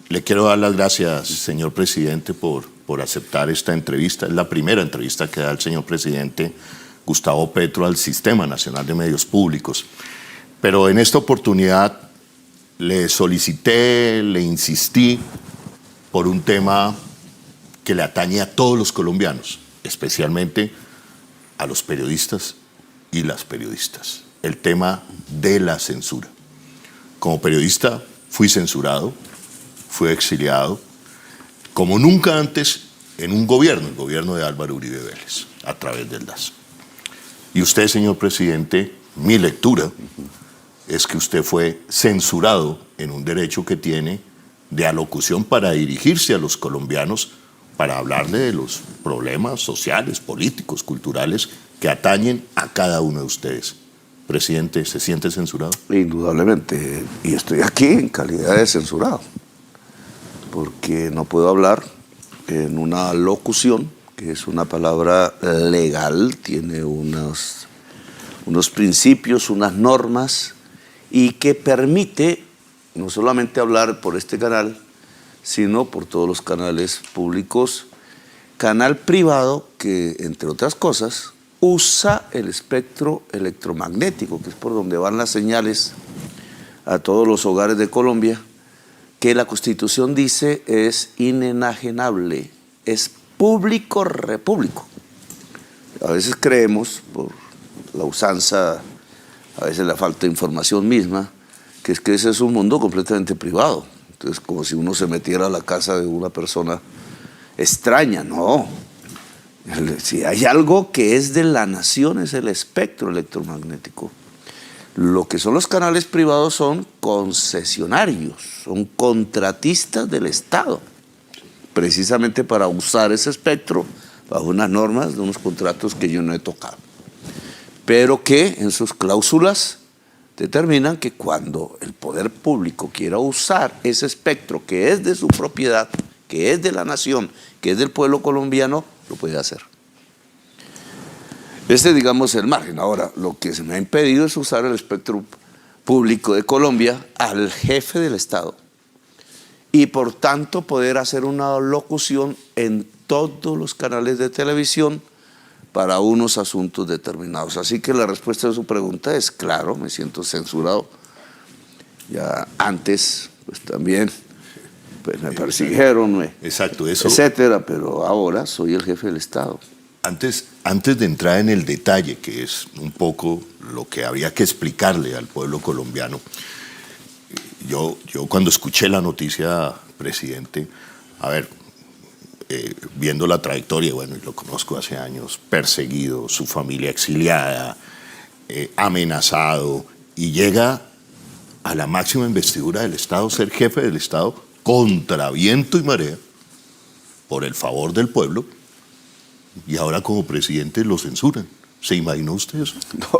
Le quiero dar las gracias, señor presidente, por aceptar esta entrevista. Es la primera entrevista que da el señor presidente Gustavo Petro al Sistema Nacional de Medios Públicos. Pero en esta oportunidad le solicité, le insistí por un tema que le atañe a todos los colombianos, especialmente a los periodistas y las periodistas. El tema de la censura. Como periodista fui censurado, fui exiliado, como nunca antes en un gobierno, el gobierno de Álvaro Uribe Vélez, a través del DAS. Y usted, señor presidente, mi lectura es que usted fue censurado en un derecho que tiene de alocución para dirigirse a los colombianos, para hablarle de los problemas sociales, políticos, culturales que atañen a cada uno de ustedes. Presidente, ¿se siente censurado? Indudablemente, y estoy aquí en calidad de censurado, porque no puedo hablar en una locución, que es una palabra legal, tiene unos principios, unas normas, y que permite no solamente hablar por este canal, sino por todos los canales públicos, canal privado que, entre otras cosas, usa el espectro electromagnético, que es por donde van las señales a todos los hogares de Colombia, que la Constitución dice es inenajenable, es público repúblico. A veces creemos, por la usanza, a veces la falta de información misma, que ese es un mundo completamente privado. Entonces, como si uno se metiera a la casa de una persona extraña. No. Si hay algo que es de la nación, es el espectro electromagnético. Lo que son los canales privados son concesionarios, son contratistas del Estado, precisamente para usar ese espectro bajo unas normas de unos contratos que yo no he tocado, pero que en sus cláusulas determinan que cuando el poder público quiera usar ese espectro que es de su propiedad, que es de la nación, que es del pueblo colombiano, lo puede hacer. Digamos, el margen. Ahora, lo que se me ha impedido es usar el espectro público de Colombia al jefe del Estado y, por tanto, poder hacer una locución en todos los canales de televisión para unos asuntos determinados. Así que la respuesta a su pregunta es claro, me siento censurado. Ya antes, pues también pues me persiguieron, exacto, eso, etcétera, pero ahora soy el jefe del Estado. Antes de entrar en el detalle, que es un poco lo que había que explicarle al pueblo colombiano, yo cuando escuché la noticia, presidente, viendo la trayectoria, bueno, y lo conozco hace años, perseguido, su familia exiliada, amenazado, y llega a la máxima investidura del Estado, ser jefe del Estado, contra viento y marea, por el favor del pueblo, y ahora como presidente lo censuran. ¿Se imaginó usted eso? No,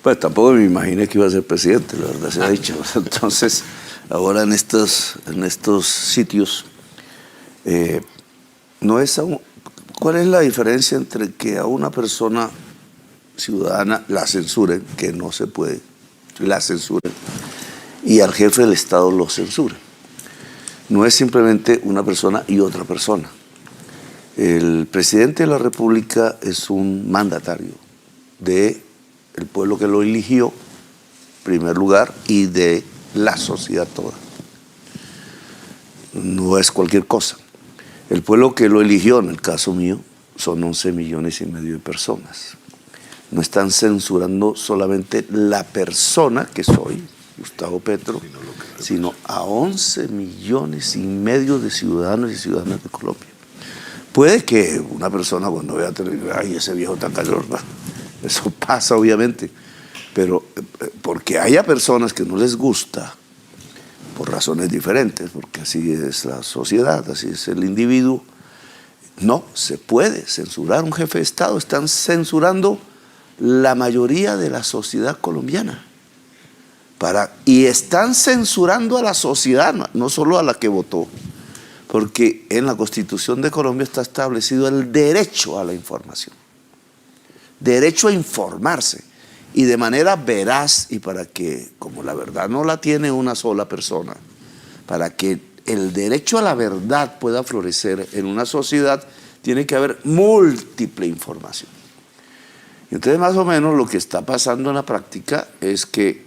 pues tampoco me imaginé que iba a ser presidente, la verdad se ha dicho. Entonces, ahora en estos sitios, no es ¿cuál es la diferencia entre que a una persona ciudadana la censuren, que no se puede, la censuren, y al jefe del Estado lo censuren? No es simplemente una persona y otra persona. El presidente de la República es un mandatario del pueblo que lo eligió, en primer lugar, y de la sociedad toda. No es cualquier cosa. El pueblo que lo eligió, en el caso mío, son 11,5 millones de personas. No están censurando solamente la persona que soy, Gustavo Petro, sino a 11,5 millones de ciudadanos y ciudadanas de Colombia. Puede que una persona cuando vea televisión, ay, ese viejo tan calor, eso pasa obviamente, pero porque haya personas que no les gusta, por razones diferentes, porque así es la sociedad, así es el individuo, no se puede censurar a un jefe de Estado. Están censurando la mayoría de la sociedad colombiana. Y están censurando a la sociedad, no solo a la que votó, porque en la Constitución de Colombia está establecido el derecho a la información, derecho a informarse, y de manera veraz, y para que, como la verdad no la tiene una sola persona, para que el derecho a la verdad pueda florecer en una sociedad, tiene que haber múltiple información. Entonces, más o menos lo que está pasando en la práctica es que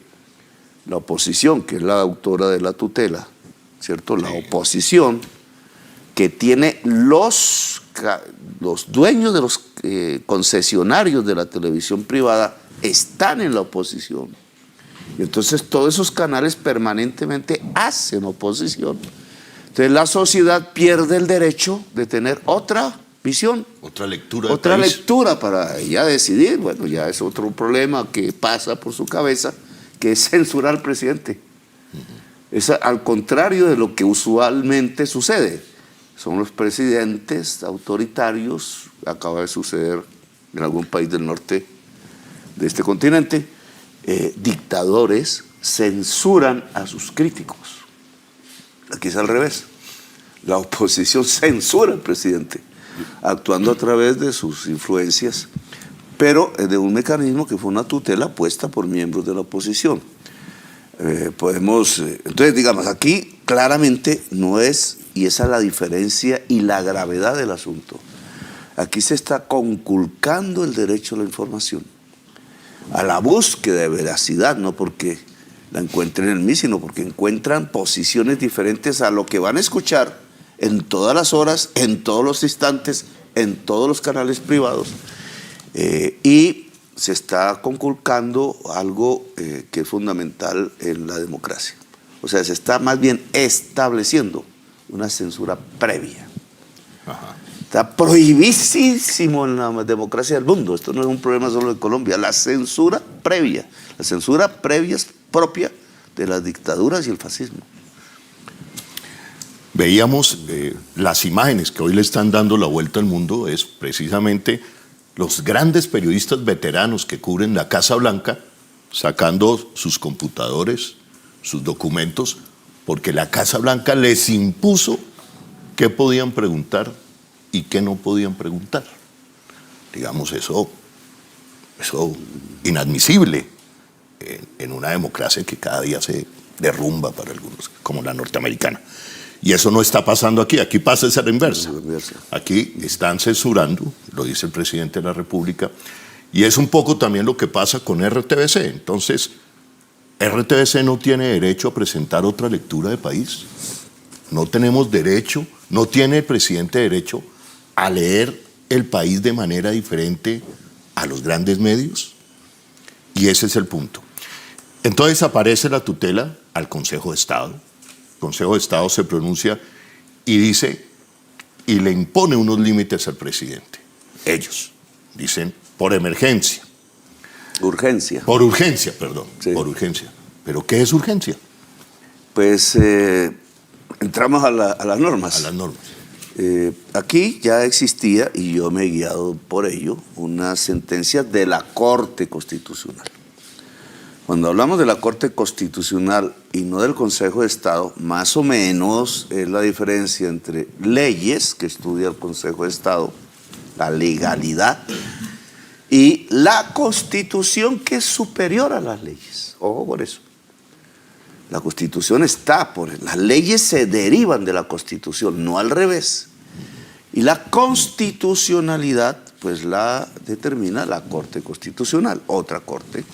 la oposición, que es la autora de la tutela, ¿cierto? La oposición que tiene los dueños de los concesionarios de la televisión privada están en la oposición. Y entonces todos esos canales permanentemente hacen oposición. Entonces la sociedad pierde el derecho de tener otra visión. Otra lectura. Otra lectura para ella decidir. Bueno, ya es otro problema que pasa por su cabeza, que es censurar al presidente. Es al contrario de lo que usualmente sucede. Son los presidentes autoritarios, acaba de suceder en algún país del norte de este continente, dictadores censuran a sus críticos. Aquí es al revés. La oposición censura al presidente, actuando a través de sus influencias, pero de un mecanismo que fue una tutela puesta por miembros de la oposición. Entonces, digamos, aquí claramente no es, y esa es la diferencia y la gravedad del asunto. Aquí se está conculcando el derecho a la información, a la búsqueda de veracidad, no porque la encuentren en mí, sino porque encuentran posiciones diferentes a lo que van a escuchar en todas las horas, en todos los instantes, en todos los canales privados. Y se está conculcando algo que es fundamental en la democracia. O sea, se está más bien estableciendo una censura previa. Ajá. Está prohibidísimo en la democracia del mundo. Esto no es un problema solo de Colombia. La censura previa. La censura previa es propia de las dictaduras y el fascismo. Veíamos las imágenes que hoy le están dando la vuelta al mundo, es precisamente los grandes periodistas veteranos que cubren la Casa Blanca sacando sus computadores, sus documentos, porque la Casa Blanca les impuso qué podían preguntar y qué no podían preguntar. Digamos, eso inadmisible en una democracia que cada día se derrumba para algunos, como la norteamericana. Y eso no está pasando aquí, aquí pasa esa inversa. Aquí están censurando, lo dice el presidente de la República, y es un poco también lo que pasa con RTBC. Entonces, RTBC no tiene derecho a presentar otra lectura de país. No tenemos derecho, no tiene el presidente derecho a leer el país de manera diferente a los grandes medios. Y ese es el punto. Entonces aparece la tutela al Consejo de Estado. El Consejo de Estado se pronuncia y dice, y le impone unos límites al presidente. Ellos dicen, por emergencia. Urgencia. Por urgencia, perdón. Sí. Por urgencia. ¿Pero qué es urgencia? Pues entramos a las normas. A las normas. Aquí ya existía, y yo me he guiado por ello, una sentencia de la Corte Constitucional. Cuando hablamos de la Corte Constitucional y no del Consejo de Estado, más o menos es la diferencia entre leyes, que estudia el Consejo de Estado, la legalidad, y la Constitución, que es superior a las leyes. Ojo por eso. La Constitución está las leyes se derivan de la Constitución, no al revés. Y la constitucionalidad, pues la determina la Corte Constitucional, otra corte,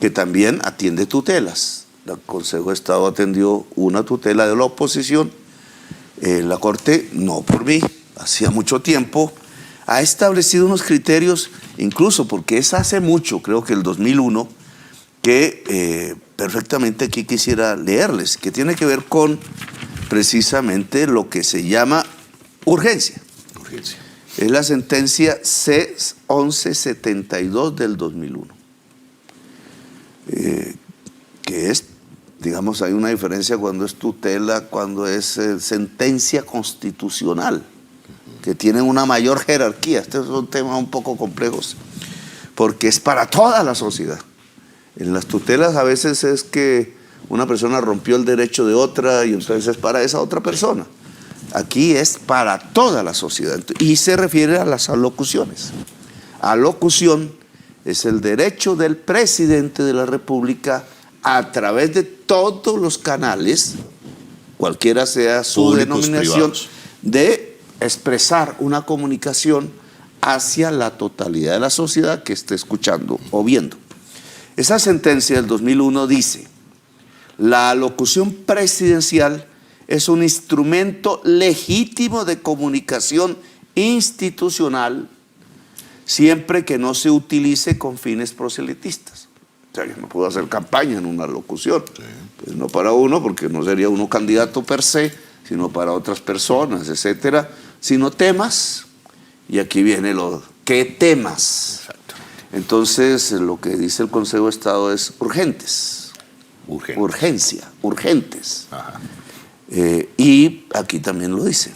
que también atiende tutelas. El Consejo de Estado atendió una tutela de la oposición. La Corte, no por mí, hacía mucho tiempo, ha establecido unos criterios, incluso porque es hace mucho, creo que el 2001, que perfectamente aquí quisiera leerles, que tiene que ver con precisamente lo que se llama urgencia. Urgencia. Es la sentencia C-1172 del 2001. Que es, digamos, hay una diferencia cuando es tutela, cuando es sentencia constitucional, que tienen una mayor jerarquía. Estos son temas un poco complejos, porque es para toda la sociedad. En las tutelas a veces es que una persona rompió el derecho de otra y entonces es para esa otra persona. Aquí es para toda la sociedad y se refiere a las alocuciones. Alocución es el derecho del presidente de la República a través de todos los canales cualquiera sea su Públicos, denominación, privados, de expresar una comunicación hacia la totalidad de la sociedad que esté escuchando o viendo. Esa sentencia del 2001 dice: la alocución presidencial es un instrumento legítimo de comunicación institucional siempre que no se utilice con fines proselitistas. O sea, yo no puedo hacer campaña en una locución, sí, pues no para uno, porque no sería uno candidato per se, sino para otras personas, etcétera, sino temas. Y aquí viene lo ¿qué temas? Exacto. Entonces, lo que dice el Consejo de Estado es urgentes. Urgentes. Ajá. Y aquí también lo dice.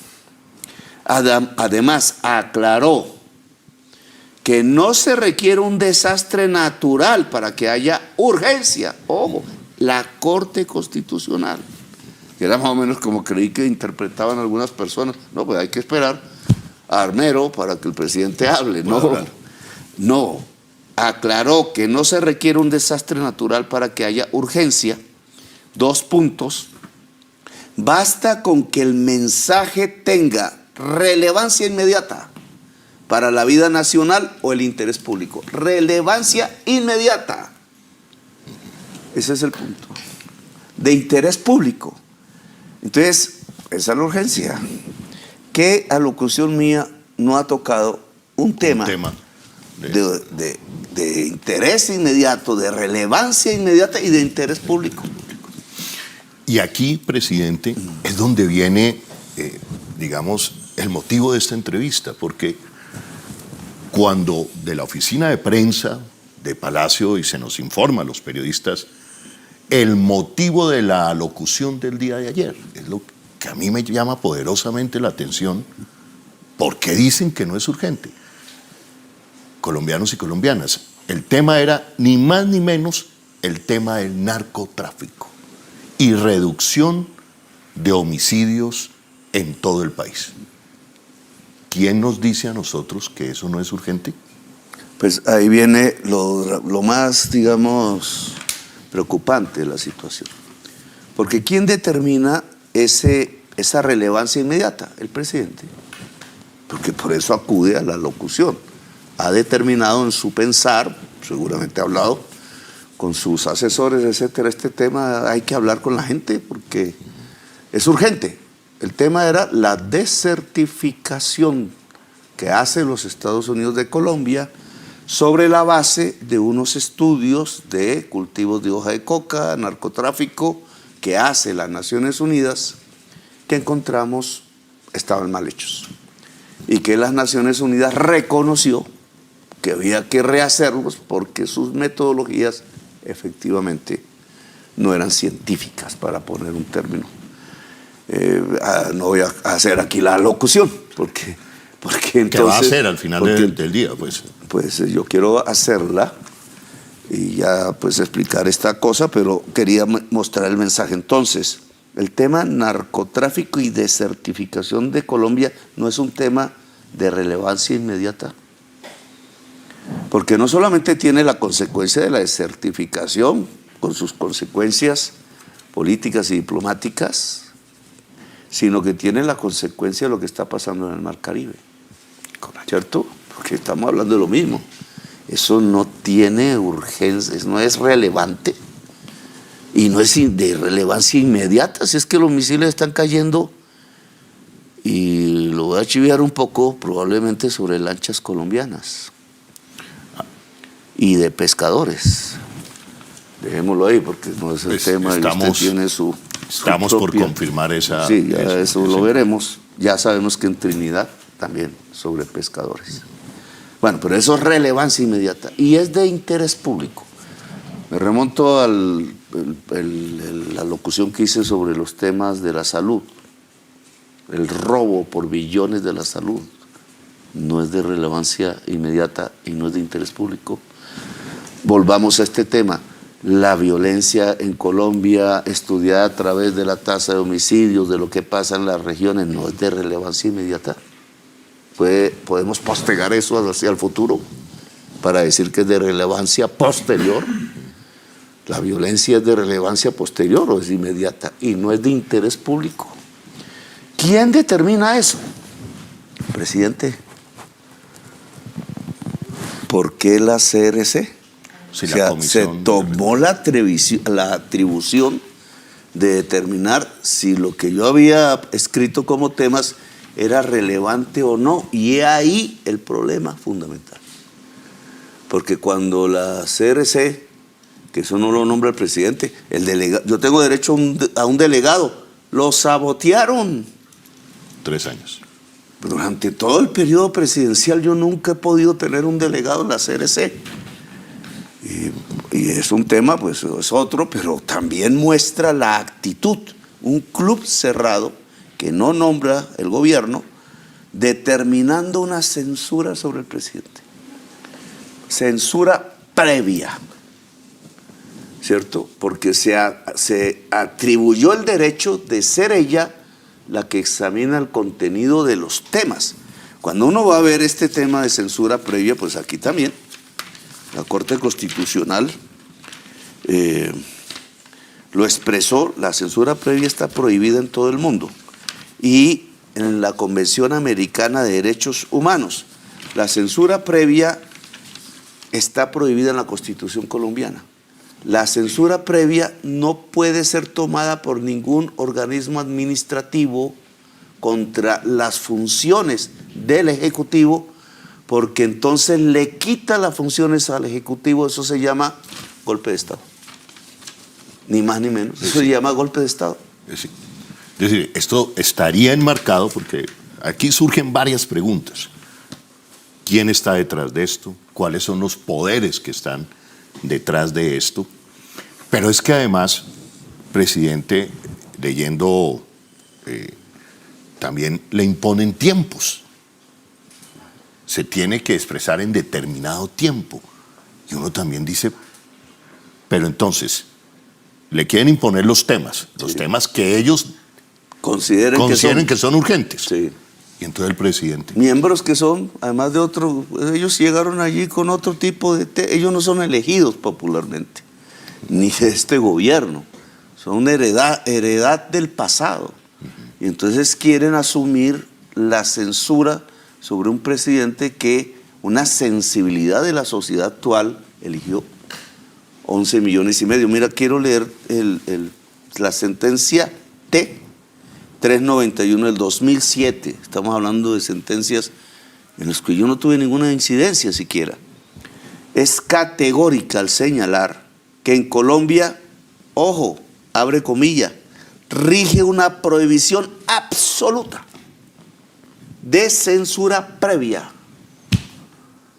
Además, aclaró que no se requiere un desastre natural para que haya urgencia. Ojo, la Corte Constitucional, que era más o menos como creí que interpretaban algunas personas. No, pues hay que esperar a Armero para que el presidente hable. No, aclaró que no se requiere un desastre natural para que haya urgencia. 2 puntos. Basta con que el mensaje tenga relevancia inmediata para la vida nacional o el interés público. Relevancia inmediata. Ese es el punto. De interés público. Entonces, esa es la urgencia. ¿Qué alocución mía no ha tocado un tema de interés inmediato, de relevancia inmediata y de interés público? Y aquí, presidente, es donde viene, digamos, el motivo de esta entrevista, porque cuando de la oficina de prensa de Palacio y se nos informa a los periodistas el motivo de la alocución del día de ayer, es lo que a mí me llama poderosamente la atención, porque dicen que no es urgente. Colombianos y colombianas, el tema era ni más ni menos el tema del narcotráfico y reducción de homicidios en todo el país. ¿Quién nos dice a nosotros que eso no es urgente? Pues ahí viene lo más, digamos, preocupante de la situación. Porque ¿quién determina esa relevancia inmediata? El presidente. Porque por eso acude a la locución. Ha determinado en su pensar, seguramente ha hablado con sus asesores, etcétera, este tema hay que hablar con la gente porque es urgente. El tema era la desertificación que hace los Estados Unidos de Colombia sobre la base de unos estudios de cultivos de hoja de coca, narcotráfico, que hace las Naciones Unidas, que encontramos estaban mal hechos. Y que las Naciones Unidas reconoció que había que rehacerlos porque sus metodologías efectivamente no eran científicas, para poner un término. No voy a hacer aquí la locución, porque entonces... ¿Qué va a hacer al final del día? Pues yo quiero hacerla y ya pues explicar esta cosa, pero quería mostrar el mensaje. Entonces, el tema narcotráfico y desertificación de Colombia no es un tema de relevancia inmediata, porque no solamente tiene la consecuencia de la desertificación, con sus consecuencias políticas y diplomáticas, sino que tiene la consecuencia de lo que está pasando en el Mar Caribe, ¿cierto? Porque estamos hablando de lo mismo. Eso no tiene urgencia, no es relevante y no es de relevancia inmediata. Si es que los misiles están cayendo, y lo voy a chiviar un poco, probablemente sobre lanchas colombianas y de pescadores. Dejémoslo ahí porque no es el tema. Estamos por confirmar esa... Sí, ya eso lo veremos. Ya sabemos que en Trinidad también sobre pescadores. Bueno, pero eso es relevancia inmediata y es de interés público. Me remonto a la locución que hice sobre los temas de la salud. El robo por billones de la salud no es de relevancia inmediata y no es de interés público. Volvamos a este tema. La violencia en Colombia, estudiada a través de la tasa de homicidios, de lo que pasa en las regiones, no es de relevancia inmediata. Podemos postergar eso hacia el futuro para decir que es de relevancia posterior. La violencia es de relevancia posterior o es inmediata y no es de interés público. ¿Quién determina eso? Presidente. ¿Por qué la CRC? Sí, O sea, se tomó la atribución de determinar si lo que yo había escrito como temas era relevante o no. Y he ahí el problema fundamental. Porque cuando la CRC, que eso no lo nombra el presidente, el delegado, yo tengo derecho a un delegado, lo sabotearon. 3 años. Durante todo el periodo presidencial yo nunca he podido tener un delegado en la CRC. Y es un tema, pues es otro, pero también muestra la actitud. Un club cerrado que no nombra el gobierno, determinando una censura sobre el presidente. Censura previa, ¿cierto? Porque se atribuyó el derecho de ser ella la que examina el contenido de los temas. Cuando uno va a ver este tema de censura previa, pues aquí también la Corte Constitucional lo expresó. La censura previa está prohibida en todo el mundo y en la Convención Americana de Derechos Humanos la censura previa está prohibida en la Constitución colombiana. La censura previa no puede ser tomada por ningún organismo administrativo contra las funciones del Ejecutivo, porque entonces le quita las funciones al Ejecutivo. Eso se llama golpe de Estado. Ni más ni menos. Eso se llama golpe de Estado. Es decir, esto estaría enmarcado porque aquí surgen varias preguntas. ¿Quién está detrás de esto? ¿Cuáles son los poderes que están detrás de esto? Pero es que además, presidente, leyendo, también le imponen tiempos. Se tiene que expresar en determinado tiempo. Y uno también dice, pero entonces, le quieren imponer los temas que ellos consideren que son urgentes. Sí. Y entonces el presidente. Miembros que son, además de otro, ellos llegaron allí con otro tipo de... ellos no son elegidos popularmente, ni de este gobierno. Son una heredad del pasado. Y entonces quieren asumir la censura sobre un presidente que una sensibilidad de la sociedad actual eligió 11,5 millones. Mira, quiero leer la sentencia T-391 del 2007. Estamos hablando de sentencias en las que yo no tuve ninguna incidencia siquiera. Es categórica al señalar que en Colombia, ojo, abre comillas, rige una prohibición absoluta de censura previa.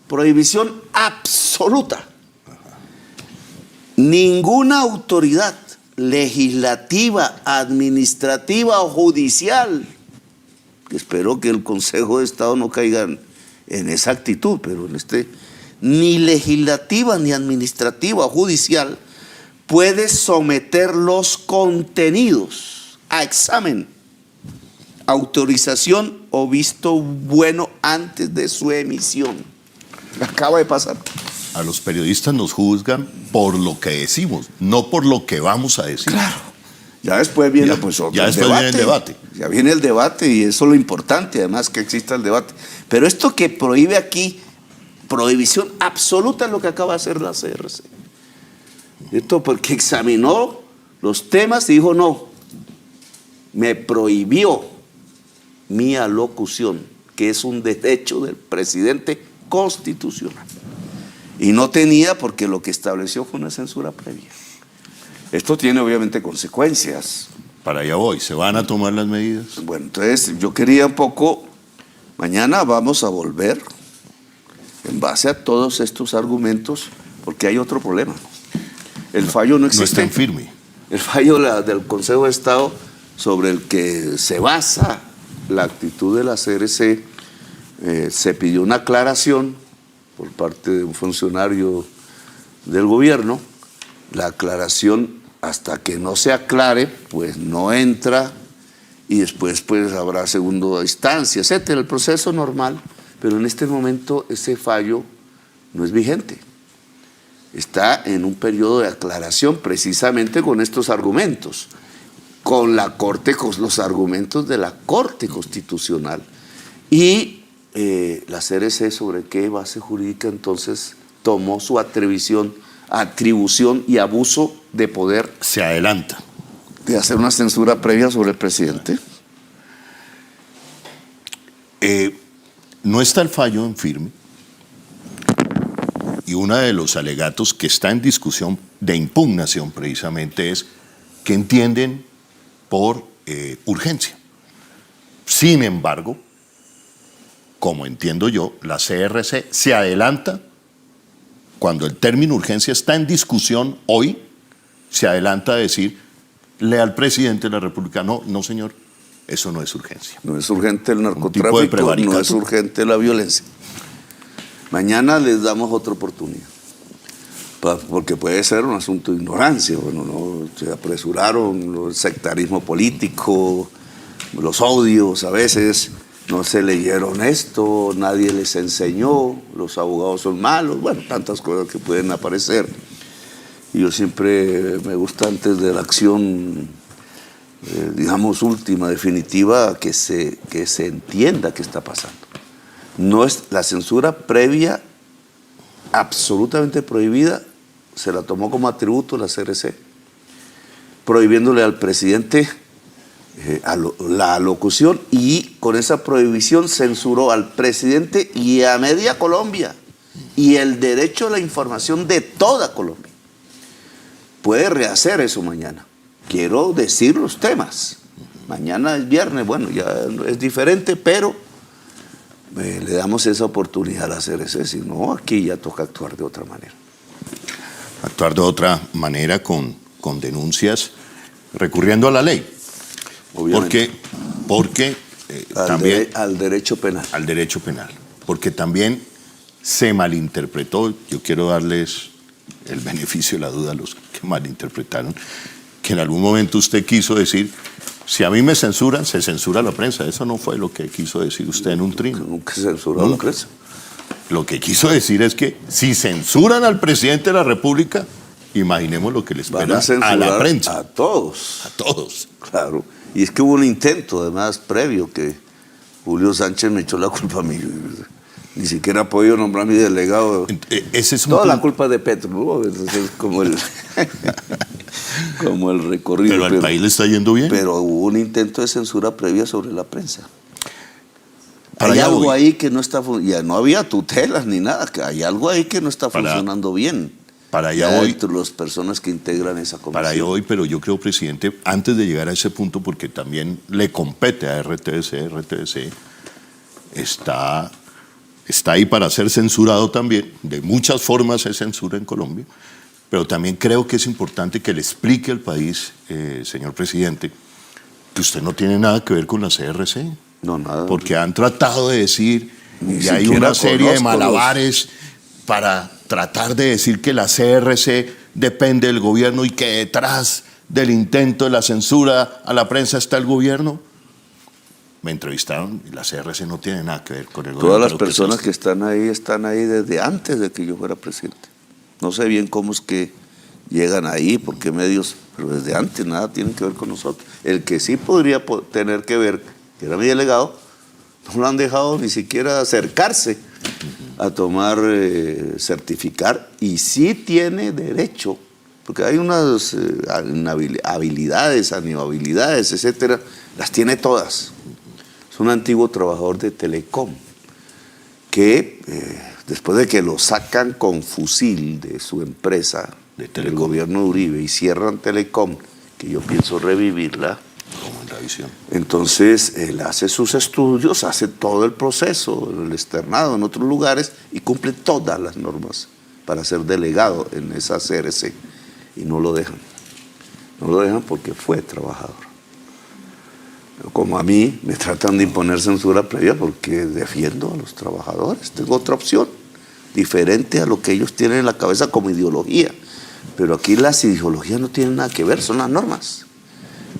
Prohibición absoluta. Ninguna autoridad legislativa, administrativa o judicial, que espero que el Consejo de Estado no caiga en esa actitud, pero ni legislativa, ni administrativa o judicial, puede someter los contenidos a examen, autorización o visto bueno antes de su emisión. Acaba de pasar. A los periodistas nos juzgan por lo que decimos, no por lo que vamos a decir. Claro. Ya después viene viene el debate. Ya viene el debate y eso es lo importante, además que exista el debate. Pero esto que prohíbe aquí, prohibición absoluta, es lo que acaba de hacer la CRC. Esto porque examinó los temas y dijo no, me prohibió mi alocución, que es un derecho del presidente constitucional. Y no tenía, porque lo que estableció fue una censura previa. Esto tiene obviamente consecuencias. Para allá voy, ¿se van a tomar las medidas? Bueno, entonces yo quería un poco, mañana vamos a volver en base a todos estos argumentos, porque hay otro problema. El fallo no existe. No está en firme. El fallo del Consejo de Estado sobre el que se basa la actitud de la CRC, se pidió una aclaración por parte de un funcionario del gobierno. La aclaración, hasta que no se aclare, pues no entra, y después pues habrá segunda instancia, etcétera, el proceso normal, pero en este momento ese fallo no es vigente. está en un periodo de aclaración precisamente con estos argumentos, con los argumentos de la Corte Constitucional. Y la CRC, ¿sobre qué base jurídica entonces tomó su atribución y abuso de poder? Se adelanta. ¿De hacer una censura previa sobre el presidente? No está el fallo en firme, y uno de los alegatos que está en discusión de impugnación precisamente es que entienden por urgencia. Sin embargo, como entiendo yo, la CRC se adelanta cuando el término urgencia está en discusión hoy, se adelanta a decirle al presidente de la República, no señor, eso no es urgencia. No es urgente el narcotráfico, no es urgente la violencia. Mañana les damos otra oportunidad, porque puede ser un asunto de ignorancia. Bueno, no se apresuraron, el sectarismo político, los odios a veces, no se leyeron esto, nadie les enseñó, los abogados son malos, bueno, tantas cosas que pueden aparecer. Y yo siempre me gusta, antes de la acción, digamos, última, definitiva, que se entienda qué está pasando. No es la censura previa, absolutamente prohibida, se la tomó como atributo la CRC, prohibiéndole al presidente la alocución, y con esa prohibición censuró al presidente y a media Colombia y el derecho a la información de toda Colombia. Puede rehacer eso mañana. Quiero decir los temas. Mañana es viernes, bueno, ya es diferente, pero le damos esa oportunidad a la CRC, si no, aquí ya toca actuar de otra manera. Actuar de otra manera con denuncias, recurriendo a la ley. Obviamente. Porque también... al derecho penal. Al derecho penal. Porque también se malinterpretó, yo quiero darles el beneficio de la duda a los que malinterpretaron, que en algún momento usted quiso decir, si a mí me censuran, se censura la prensa. Eso no fue lo que quiso decir usted en un trino. Nunca censuró la prensa. Lo que quiso decir es que si censuran al presidente de la República, imaginemos lo que le espera a la prensa. A todos. A todos. Claro. Y es que hubo un intento, además, previo, que Julio Sánchez me echó la culpa a mí. Ni siquiera ha podido nombrar a mi delegado. Ese es toda la culpa de Petro, ¿no? Es como el recorrido. Pero al país le está yendo bien. Pero hubo un intento de censura previa sobre la prensa. Hay algo ahí que no está funcionando. Ya no había tutelas ni nada. Que hay algo ahí que no está funcionando bien. Para allá voy. Entre las personas que integran esa comisión. Para allá voy, pero yo creo, presidente, antes de llegar a ese punto, porque también le compete a RTBC está ahí para ser censurado también. De muchas formas se censura en Colombia. Pero también creo que es importante que le explique al país, señor presidente, que usted no tiene nada que ver con la CRC. No, nada. Porque han tratado de decir, y hay una serie de malabares para tratar de decir que la CRC depende del gobierno y que detrás del intento de la censura a la prensa está el gobierno. Me entrevistaron y la CRC no tiene nada que ver con el gobierno. Todas las personas que están ahí desde antes de que yo fuera presidente. No sé bien cómo es que llegan ahí, por qué medios, pero desde antes nada tienen que ver con nosotros. El que sí podría tener que ver, que era mi delegado, no lo han dejado ni siquiera acercarse a tomar, certificar, y sí tiene derecho, porque hay unas habilidades, inhabilidades, etcétera, las tiene todas. Es un antiguo trabajador de Telecom que después de que lo sacan con fusil de su empresa, del gobierno de Uribe, y cierran Telecom, que yo pienso revivirla, como en Revisión. Entonces él hace sus estudios, hace todo el proceso, el externado en otros lugares, y cumple todas las normas para ser delegado en esa CRC, y no lo dejan. No lo dejan porque fue trabajador. Como a mí me tratan de imponer censura previa porque defiendo a los trabajadores. Tengo otra opción, diferente a lo que ellos tienen en la cabeza como ideología. Pero aquí las ideologías no tienen nada que ver, son las normas.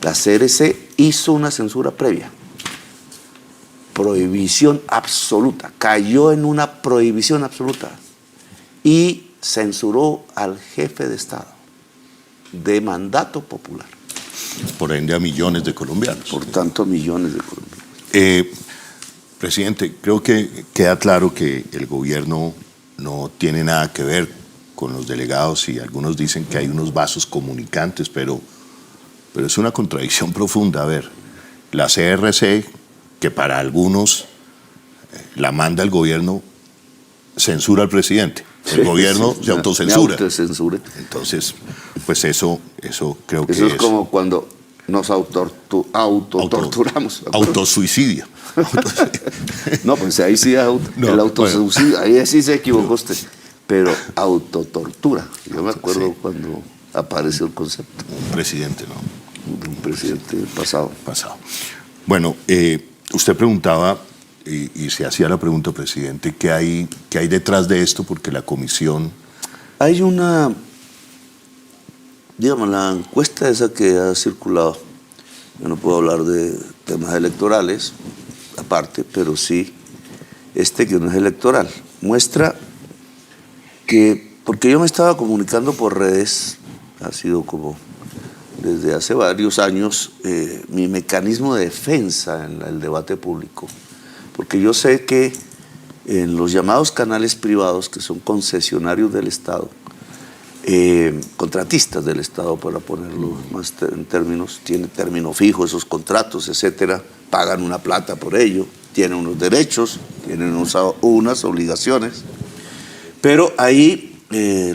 La CRC hizo una censura previa. Prohibición absoluta. Cayó en una prohibición absoluta. Y censuró al jefe de Estado de mandato popular. Por ende a millones de colombianos. Por tanto, millones de colombianos. Presidente, creo que queda claro que el gobierno no tiene nada que ver con los delegados y algunos dicen que hay unos vasos comunicantes, pero es una contradicción profunda. A ver, la CRC, que para algunos la manda el gobierno, censura al presidente. El gobierno se autocensura. Entonces, pues eso creo que eso es como cuando nos autotorturamos. Autosuicidio. No, pues ahí sí el autosuicidio, ahí sí se equivocó usted. Pero autotortura. Yo me acuerdo cuando apareció el concepto. Un presidente, ¿no? Un presidente pasado. Bueno, usted preguntaba y se hacía la pregunta, presidente, ¿qué hay detrás de esto? Porque la comisión... Hay una, digamos, la encuesta esa que ha circulado, yo no puedo hablar de temas electorales, aparte, pero sí, que no es electoral, muestra que, porque yo me estaba comunicando por redes, ha sido como desde hace varios años mi mecanismo de defensa en el debate público, porque yo sé que en los llamados canales privados, que son concesionarios del Estado, contratistas del Estado, para ponerlo más en términos, tiene término fijo esos contratos, etcétera, pagan una plata por ello, tienen unos derechos, tienen unas obligaciones, pero ahí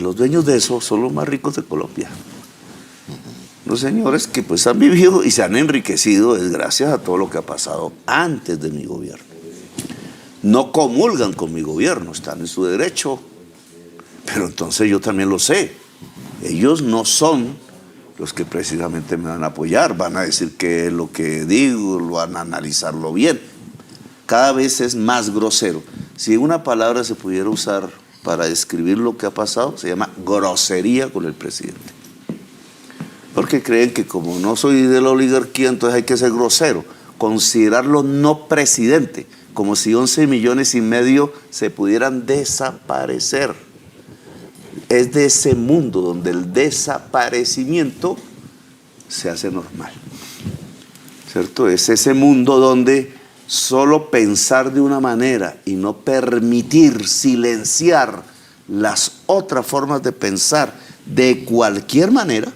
los dueños de eso son los más ricos de Colombia. Los señores que pues han vivido y se han enriquecido es gracias a todo lo que ha pasado antes de mi gobierno. No comulgan con mi gobierno, están en su derecho, pero entonces yo también lo sé. Ellos no son los que precisamente me van a apoyar, van a decir que lo que digo, lo van a analizarlo bien. Cada vez es más grosero. Si una palabra se pudiera usar para describir lo que ha pasado, se llama grosería con el presidente. Porque creen que como no soy de la oligarquía, entonces hay que ser grosero, considerarlo no presidente, como si 11,5 millones se pudieran desaparecer. Es de ese mundo donde el desaparecimiento se hace normal, ¿cierto? Es ese mundo donde solo pensar de una manera y no permitir silenciar las otras formas de pensar de cualquier manera,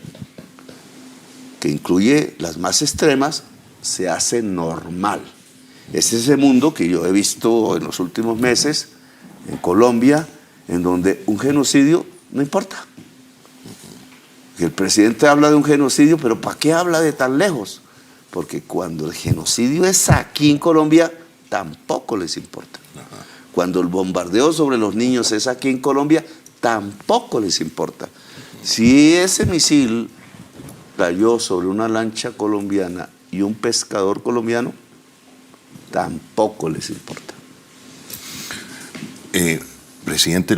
que incluye las más extremas, se hace normal. Es ese mundo que yo he visto en los últimos meses en Colombia, en donde un genocidio no importa. El presidente habla de un genocidio, pero ¿para qué habla de tan lejos? Porque cuando el genocidio es aquí en Colombia, tampoco les importa. Cuando el bombardeo sobre los niños es aquí en Colombia, tampoco les importa. Si ese misil cayó sobre una lancha colombiana y un pescador colombiano, tampoco les importa. Presidente,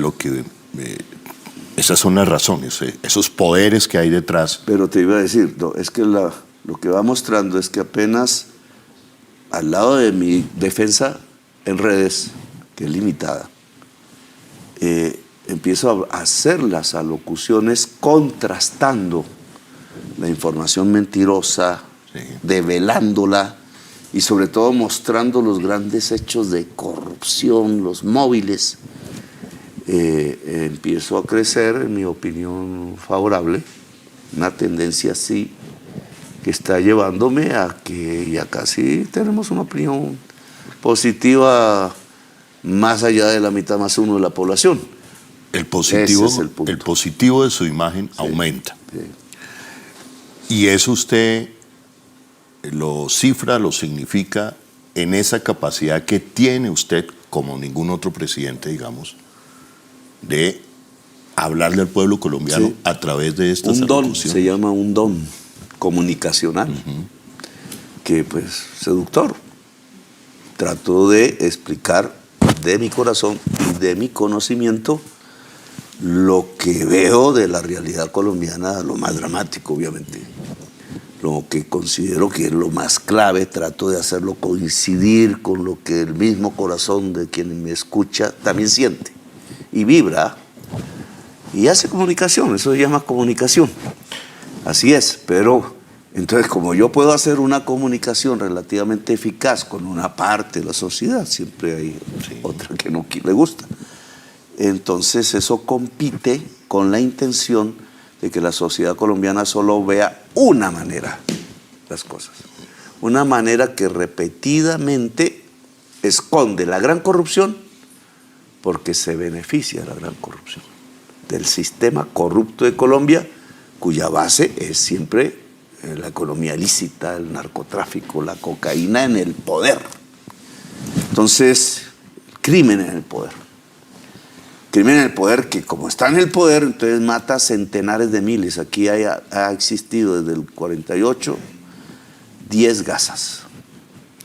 esas son las razones, esos poderes que hay detrás. Pero te iba a decir, no, es que lo que va mostrando es que apenas al lado de mi defensa en redes, que es limitada, empiezo a hacer las alocuciones contrastando la información mentirosa, sí, develándola y sobre todo mostrando los grandes hechos de corrupción, los móviles. Empiezo a crecer, en mi opinión favorable, una tendencia así que está llevándome a que ya casi tenemos una opinión positiva más allá de la mitad más uno de la población. El positivo de su imagen, sí, aumenta. Sí. Y eso usted lo cifra, lo significa en esa capacidad que tiene usted, como ningún otro presidente, digamos, de hablarle al pueblo colombiano, sí, a través de estas alocuciones. Se llama un don comunicacional, que pues seductor. Trato de explicar de mi corazón y de mi conocimiento lo que veo de la realidad colombiana, lo más dramático, obviamente. Lo que considero que es lo más clave, trato de hacerlo coincidir con lo que el mismo corazón de quien me escucha también siente y vibra. y hace comunicación, eso se llama comunicación. Así es, pero entonces como yo puedo hacer una comunicación relativamente eficaz con una parte de la sociedad, siempre hay otra que no le gusta. Entonces eso compite con la intención de que la sociedad colombiana solo vea una manera las cosas. Una manera que repetidamente esconde la gran corrupción porque se beneficia de la gran corrupción. Del sistema corrupto de Colombia, cuya base es siempre la economía ilícita, el narcotráfico, la cocaína en el poder. Entonces, crimen en el poder. Crimen en el poder que como está en el poder, entonces mata centenares de miles. Aquí ha existido desde el 48 10 gazas.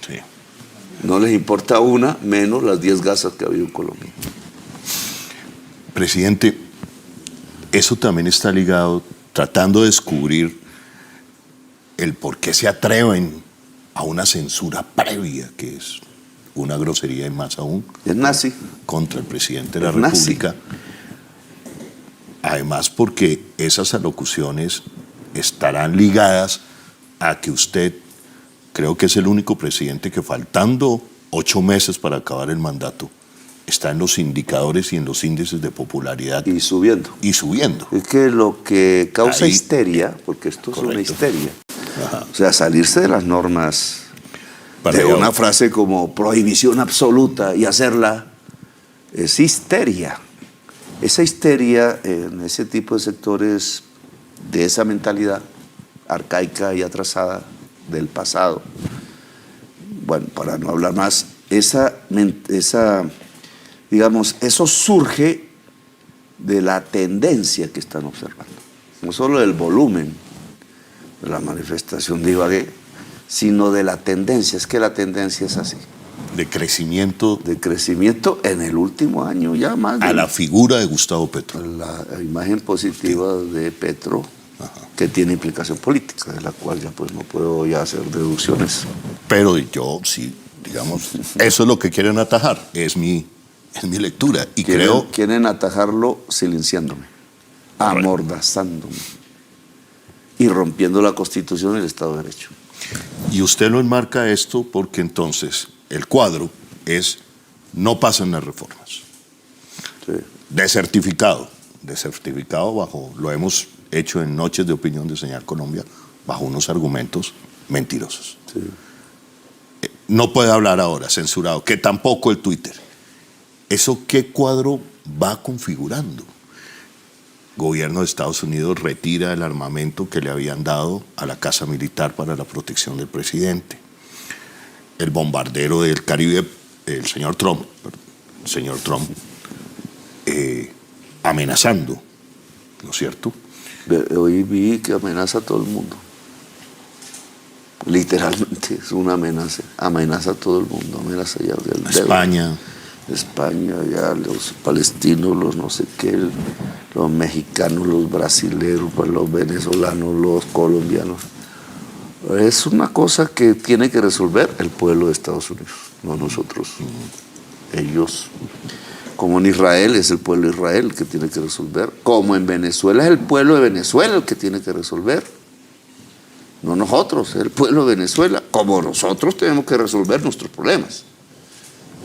Sí. No les importa una, menos las 10 gazas que ha habido en Colombia. Presidente, eso también está ligado, tratando de descubrir el por qué se atreven a una censura previa, que es una grosería y más aún. Es nazi. Contra el presidente de la Es nazi. República. Además, porque esas alocuciones estarán ligadas a que usted, creo que es el único presidente que faltando 8 meses para acabar el mandato, está en los indicadores y en los índices de popularidad. Y subiendo. Y subiendo. Es que lo que causa Ahí, histeria, porque esto es correcto. una histeria, Ajá. o sea, salirse de las normas, Para de allá. una frase como prohibición absoluta y hacerla, es histeria. Esa histeria en ese tipo de sectores de esa mentalidad arcaica y atrasada del pasado, bueno, para no hablar más, digamos, eso surge de la tendencia que están observando. No solo del volumen de la manifestación de Ibagué, sino de la tendencia. Es que la tendencia es así. De crecimiento De crecimiento en el último año ya más. a la figura de Gustavo Petro. La imagen positiva de Petro, que tiene implicación política, de la cual ya pues no puedo ya hacer deducciones. Pero yo sí, digamos, eso es lo que quieren atajar, es mi lectura. Y Quieren atajarlo silenciándome, amordazándome y rompiendo la Constitución y el Estado de Derecho. Y usted lo enmarca esto porque entonces el cuadro es no pasan las reformas. Sí. Desertificado bajo, lo hemos hecho en Noches de Opinión de Señal Colombia, bajo unos argumentos mentirosos. Sí. No puede hablar ahora, censurado, que tampoco el Twitter. ¿Eso qué cuadro va configurando? Gobierno de Estados Unidos retira el armamento que le habían dado a la Casa Militar para la protección del presidente. El bombardero del Caribe, el señor Trump, amenazando, ¿no es cierto? Hoy vi que amenaza a todo el mundo. Literalmente es una amenaza a todo el mundo, amenaza ya del España. España, ya los palestinos, los no sé qué, los mexicanos, los brasileños, pues los venezolanos, los colombianos. Es una cosa que tiene que resolver el pueblo de Estados Unidos, no nosotros. Ellos, como en Israel, es el pueblo de Israel el que tiene que resolver. Como en Venezuela, es el pueblo de Venezuela el que tiene que resolver. No nosotros, es el pueblo de Venezuela. Como nosotros tenemos que resolver nuestros problemas.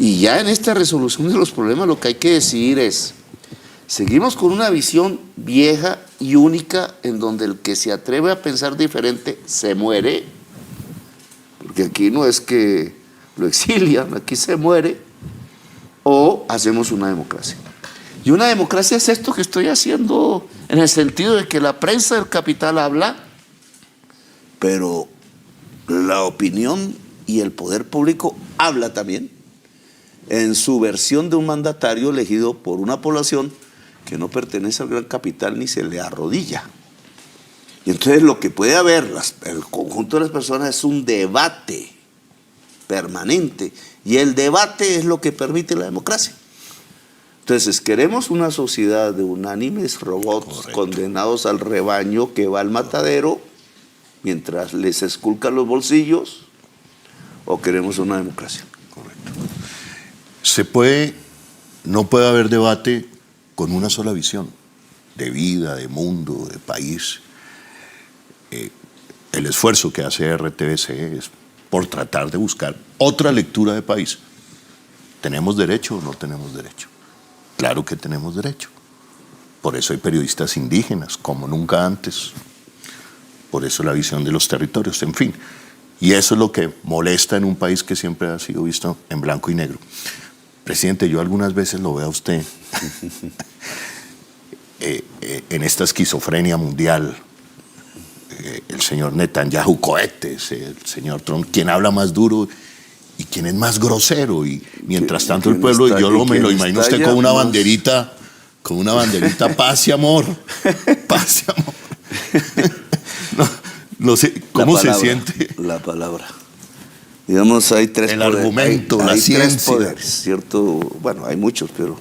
Y ya en esta resolución de los problemas lo que hay que decidir es, seguimos con una visión vieja y única en donde el que se atreve a pensar diferente se muere, porque aquí no es que lo exilian, aquí se muere, o hacemos una democracia. Y una democracia es esto que estoy haciendo en el sentido de que la prensa del capital habla, pero la opinión y el poder público habla también en su versión de un mandatario elegido por una población que no pertenece al gran capital ni se le arrodilla. Y entonces lo que puede haber, el conjunto de las personas es un debate permanente, y el debate es lo que permite la democracia. Entonces, queremos una sociedad de unánimes robots. Correcto. Condenados al rebaño que va al matadero mientras les esculcan los bolsillos, o queremos una democracia. No puede haber debate con una sola visión. de vida, de mundo, de país. El esfuerzo que hace RTBC es por tratar de buscar otra lectura de país. ¿Tenemos derecho o no tenemos derecho? Claro que tenemos derecho. Por eso hay periodistas indígenas, como nunca antes. Por eso la visión de los territorios, en fin. Y eso es lo que molesta en un país que siempre ha sido visto en blanco y negro. Presidente, yo algunas veces lo veo a usted en esta esquizofrenia mundial. El señor Netanyahu cohetes, el señor Trump, quien habla más duro y quien es más grosero. Y mientras tanto el pueblo, y yo me lo imagino usted con una banderita, paz y amor, paz y amor. No sé, ¿cómo se siente? La palabra. Digamos, hay tres el poderes. Argumento, hay la ciencia. Tres poderes, ¿cierto? Bueno, hay muchos, pero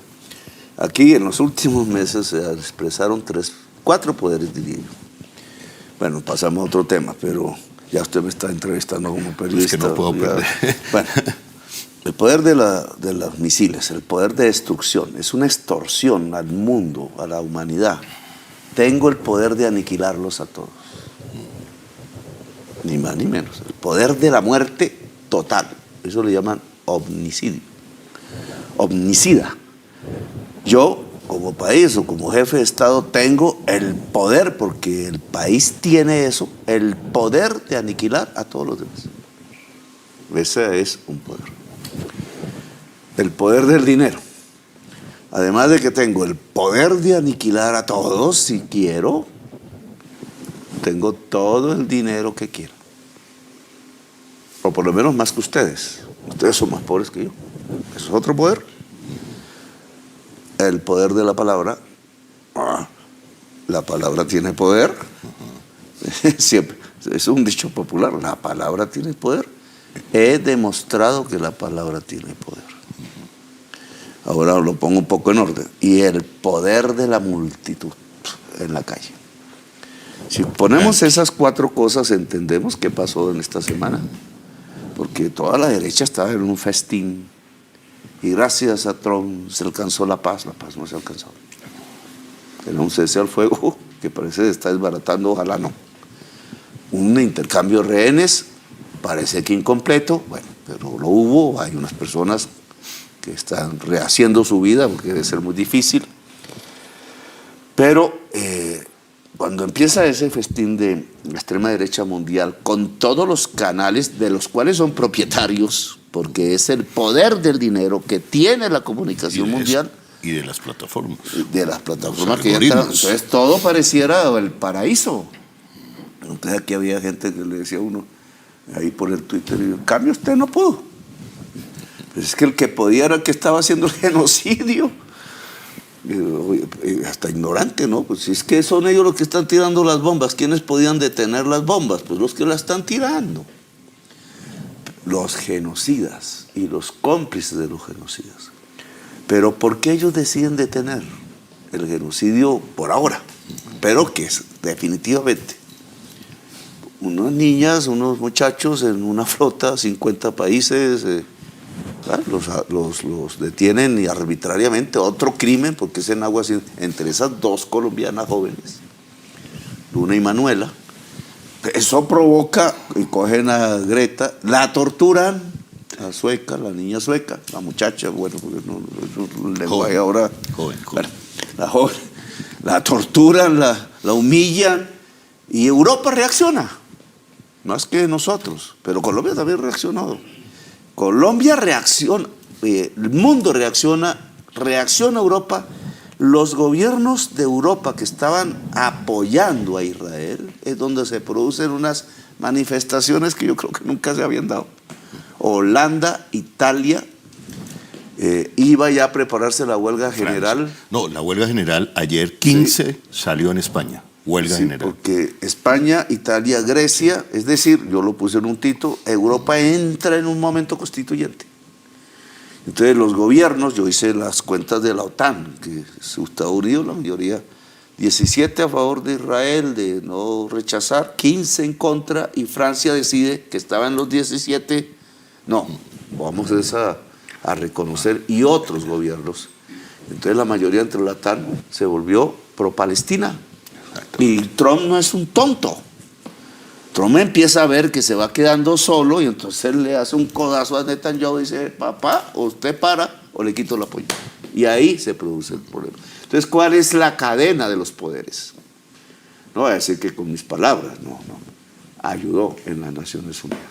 aquí en los últimos meses se expresaron cuatro poderes, diría yo. Bueno, pasamos a otro tema, pero ya usted me está entrevistando como periodista. Es que no puedo perder. Bueno, el poder de los misiles, el poder de destrucción, es una extorsión al mundo, a la humanidad. Tengo el poder de aniquilarlos a todos. Ni más ni menos. El poder de la muerte total. Eso le llaman omnicidio. Omnicida. Yo, como país o como jefe de Estado, tengo el poder, porque el país tiene eso, el poder de aniquilar a todos los demás. Ese es un poder. El poder del dinero. Además de que tengo el poder de aniquilar a todos, si quiero, tengo todo el dinero que quiera. O por lo menos más que ustedes. Ustedes son más pobres que yo. Eso es otro poder. El poder de la palabra. La palabra tiene poder. Siempre. Es un dicho popular. La palabra tiene poder. He demostrado que la palabra tiene poder. Ahora lo pongo un poco en orden. Y el poder de la multitud en la calle. Si ponemos esas cuatro cosas, entendemos qué pasó en esta semana. Porque toda la derecha estaba en un festín. Y gracias a Trump se alcanzó la paz no se alcanzó. Era un cese al fuego que parece que está desbaratando, ojalá no. Un intercambio de rehenes, parece que incompleto, bueno, pero lo hubo. Hay unas personas que están rehaciendo su vida porque debe ser muy difícil. Pero cuando empieza ese festín de la extrema derecha mundial, con todos los canales de los cuales son propietarios, porque es el poder del dinero que tiene la comunicación mundial. Y de las plataformas. De las plataformas que ya están. Entonces todo pareciera el paraíso. Entonces aquí había gente que le decía a uno, ahí por el Twitter, en cambio usted no pudo. Pues es que el que podía era el que estaba haciendo el genocidio. Hasta ignorante, ¿no? Pues si es que son ellos los que están tirando las bombas, ¿quiénes podían detener las bombas? Pues los que las están tirando. Los genocidas y los cómplices de los genocidas. Pero ¿por qué ellos deciden detener el genocidio por ahora? Pero que es definitivamente unas niñas, unos muchachos en una flota, 50 países, los detienen y arbitrariamente, otro crimen, porque es en aguas entre esas dos colombianas jóvenes, Luna y Manuela. Eso provoca, y cogen a Greta, la torturan, la sueca, la niña sueca, la muchacha, bueno, porque no es un lenguaje ahora. Joven. Bueno, la joven, la torturan, la humillan, y Europa reacciona, más que nosotros, pero Colombia también reaccionó. Colombia reacciona, el mundo reacciona Europa. Los gobiernos de Europa que estaban apoyando a Israel es donde se producen unas manifestaciones que yo creo que nunca se habían dado. Holanda, Italia, iba ya a prepararse la huelga general. Francia. No, la huelga general ayer 15 sí. Salió en España. Huelga general. Porque España, Italia, Grecia, es decir, yo lo puse en un título, Europa entra en un momento constituyente. Entonces los gobiernos, yo hice las cuentas de la OTAN, que se está unido la mayoría, 17 a favor de Israel, de no rechazar, 15 en contra, y Francia decide que estaban los 17, no, vamos a reconocer, y otros gobiernos. Entonces la mayoría entre la OTAN se volvió pro-Palestina. Y Trump no es un tonto. Trump empieza a ver que se va quedando solo y entonces él le hace un codazo a Netanyahu y dice, papá, o usted para o le quito el apoyo. Y ahí se produce el problema. Entonces, ¿cuál es la cadena de los poderes? No voy a decir que con mis palabras, no. Ayudó en las Naciones Unidas.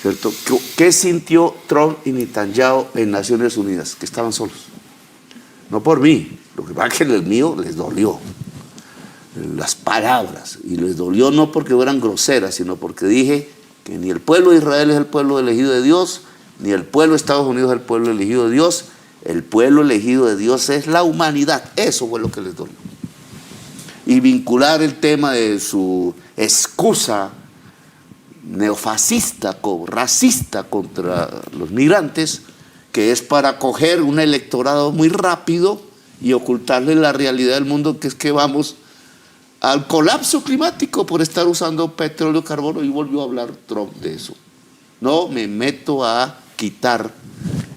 ¿Cierto? ¿Qué sintió Trump y Netanyahu en Naciones Unidas? Que estaban solos. No por mí, lo que pasa es que el mío les dolió. Las palabras, y les dolió no porque fueran groseras, sino porque dije que ni el pueblo de Israel es el pueblo elegido de Dios, ni el pueblo de Estados Unidos es el pueblo elegido de Dios, el pueblo elegido de Dios es la humanidad. Eso fue lo que les dolió. Y vincular el tema de su excusa neofascista, racista contra los migrantes, que es para coger un electorado muy rápido y ocultarle la realidad del mundo, que es que vamos al colapso climático por estar usando petróleo y carbono, y volvió a hablar Trump de eso. No me meto a quitar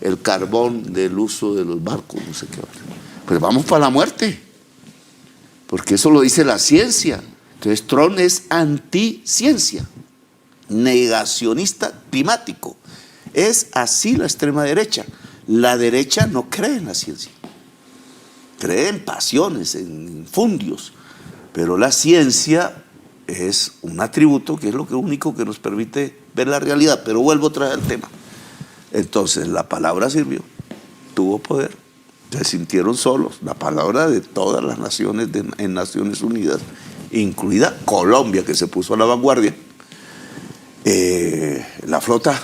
el carbón del uso de los barcos, no sé qué. Pues vamos para la muerte, porque eso lo dice la ciencia. Entonces Trump es anticiencia, negacionista climático. Es así la extrema derecha. La derecha no cree en la ciencia, cree en pasiones, en fundios. Pero la ciencia es un atributo que es lo único que nos permite ver la realidad. Pero vuelvo otra vez al tema. Entonces la palabra sirvió, tuvo poder, se sintieron solos. La palabra de todas las naciones en Naciones Unidas, incluida Colombia, que se puso a la vanguardia. La flota,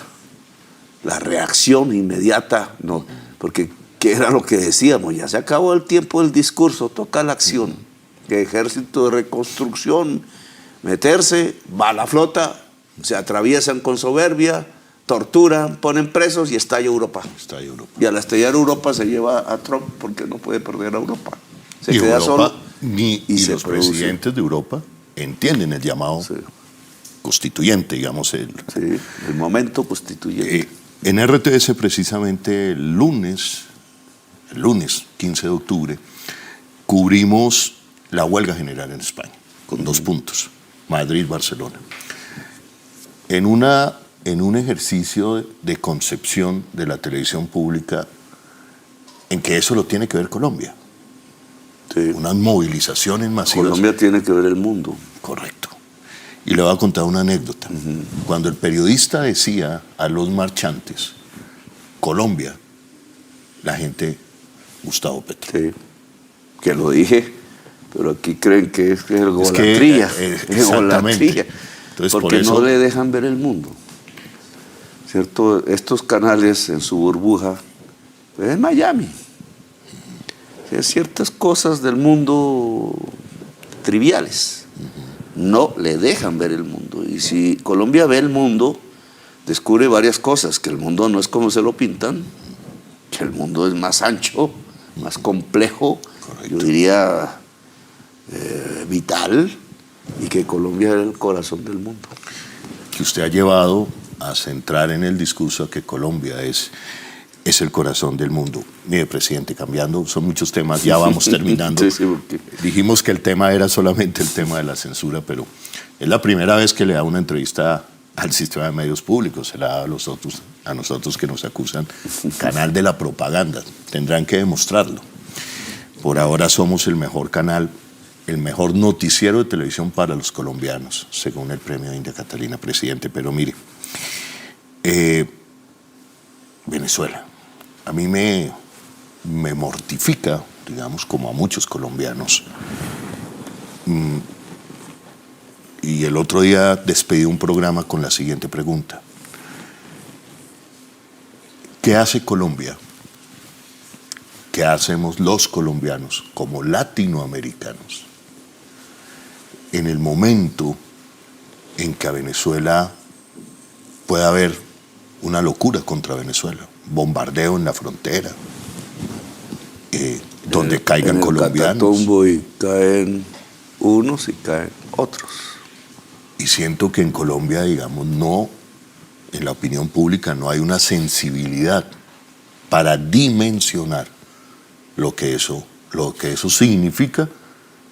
la reacción inmediata, no, porque ¿qué era lo que decíamos? Ya se acabó el tiempo del discurso, toca la acción. Que ejército de reconstrucción, meterse, va la flota, se atraviesan con soberbia, torturan, ponen presos y estalla Europa. Y al estallar Europa se lleva a Trump porque no puede perder a Europa. Se queda solo. Y los presidentes de Europa entienden el llamado constituyente, digamos. El momento constituyente. En RTS precisamente el lunes 15 de octubre, cubrimos la huelga general en España, con 2 puntos, Madrid-Barcelona. En un ejercicio de concepción de la televisión pública, en que eso lo tiene que ver Colombia. Sí. Unas movilizaciones masivas. Colombia tiene que ver el mundo. Correcto. Y le voy a contar una anécdota. Cuando el periodista decía a los marchantes, Colombia, la gente, Gustavo Petro. Sí, que lo dije. Pero aquí creen que es golatría. Es golatría. Entonces, porque por eso no le dejan ver el mundo. ¿Cierto? Estos canales en su burbuja, pues es Miami. Ciertas cosas del mundo triviales. No le dejan ver el mundo. Y si Colombia ve el mundo, descubre varias cosas. Que el mundo no es como se lo pintan. Que el mundo es más ancho, más complejo. Correcto. Yo diría vital, y que Colombia es el corazón del mundo. Que usted ha llevado a centrar en el discurso que Colombia es el corazón del mundo. Mire, presidente, cambiando, son muchos temas, ya vamos terminando. Sí, porque dijimos que el tema era solamente el tema de la censura, pero es la primera vez que le da una entrevista al sistema de medios públicos. Se la da a nosotros que nos acusan canal de la propaganda. Tendrán que demostrarlo. Por ahora somos el mejor canal, el mejor noticiero de televisión para los colombianos, según el premio India Catalina, presidente. Pero mire, Venezuela, a mí me mortifica, digamos, como a muchos colombianos. Y el otro día despedí un programa con la siguiente pregunta. ¿Qué hace Colombia? ¿Qué hacemos los colombianos como latinoamericanos en el momento en que a Venezuela pueda haber una locura contra Venezuela? Bombardeo en la frontera, donde caigan colombianos. Catatumbo y caen unos y caen otros. Y siento que en Colombia, digamos, no, en la opinión pública no hay una sensibilidad para dimensionar lo que eso significa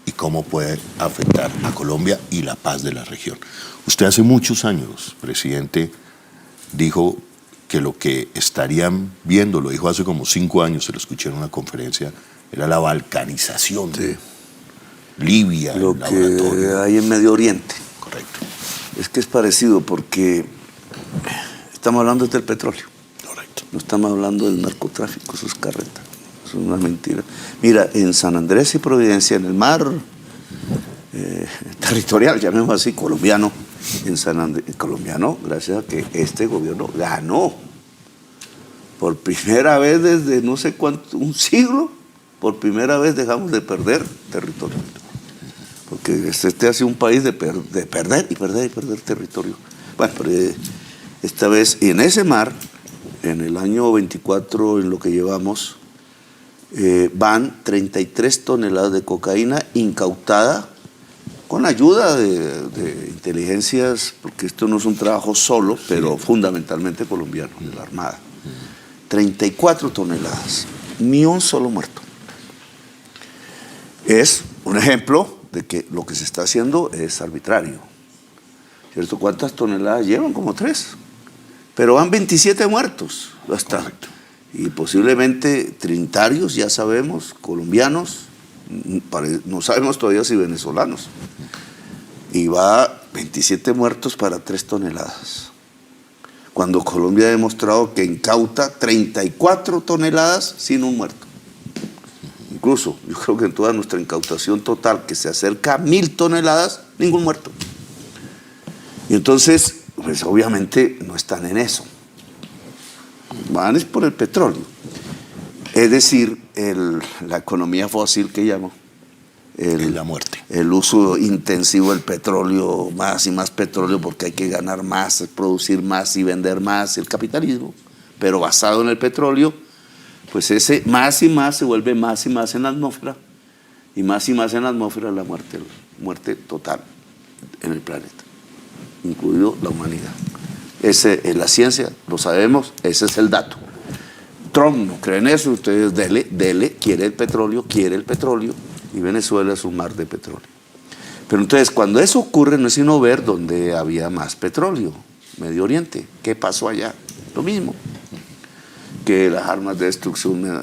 y cómo puede afectar a Colombia y la paz de la región. Usted hace muchos años, presidente, dijo que lo que estarían viendo, lo dijo hace como 5 años, se lo escuché en una conferencia, era la balcanización. Sí. Libia, Lo el laboratorio. que hay en Medio Oriente. Correcto. Es que es parecido porque estamos hablando del petróleo. Correcto. No estamos hablando del narcotráfico, eso es carreta. Eso es una mentira. Mira, en San Andrés y Providencia, en el mar territorial, llamémoslo así, colombiano, en San Andrés, colombiano, gracias a que este gobierno ganó. Por primera vez desde no sé cuánto, un siglo, por primera vez dejamos de perder territorio. Porque este ha sido un país de perder y perder y perder territorio. Bueno, pero esta vez, y en ese mar, en el año 24, en lo que llevamos, van 33 toneladas de cocaína incautada con ayuda de inteligencias, porque esto no es un trabajo solo, pero fundamentalmente colombiano, de la Armada. 34 toneladas, ni un solo muerto. Es un ejemplo de que lo que se está haciendo es arbitrario. ¿Cierto? ¿Cuántas toneladas llevan? Como 3. Pero van 27 muertos. Hasta. Y posiblemente trinitarios, ya sabemos, colombianos, no sabemos todavía si venezolanos. Y va 27 muertos para 3 toneladas. Cuando Colombia ha demostrado que incauta 34 toneladas sin un muerto. Incluso, yo creo que en toda nuestra incautación total, que se acerca a 1000 toneladas, ningún muerto. Y entonces, pues obviamente no están en eso. Van es por el petróleo. Es decir, la economía fósil que llamo. La muerte. El uso intensivo del petróleo, más y más petróleo porque hay que ganar más, producir más y vender más, el capitalismo, pero basado en el petróleo, pues ese más y más se vuelve más y más en la atmósfera, y más en la atmósfera la muerte total en el planeta, incluido la humanidad. Ese es la ciencia, lo sabemos, ese es el dato. Trump no cree en eso, ustedes dele, quiere el petróleo, y Venezuela es un mar de petróleo. Pero entonces, cuando eso ocurre, no es sino ver dónde había más petróleo, Medio Oriente. ¿Qué pasó allá? Lo mismo. Que las armas de destrucción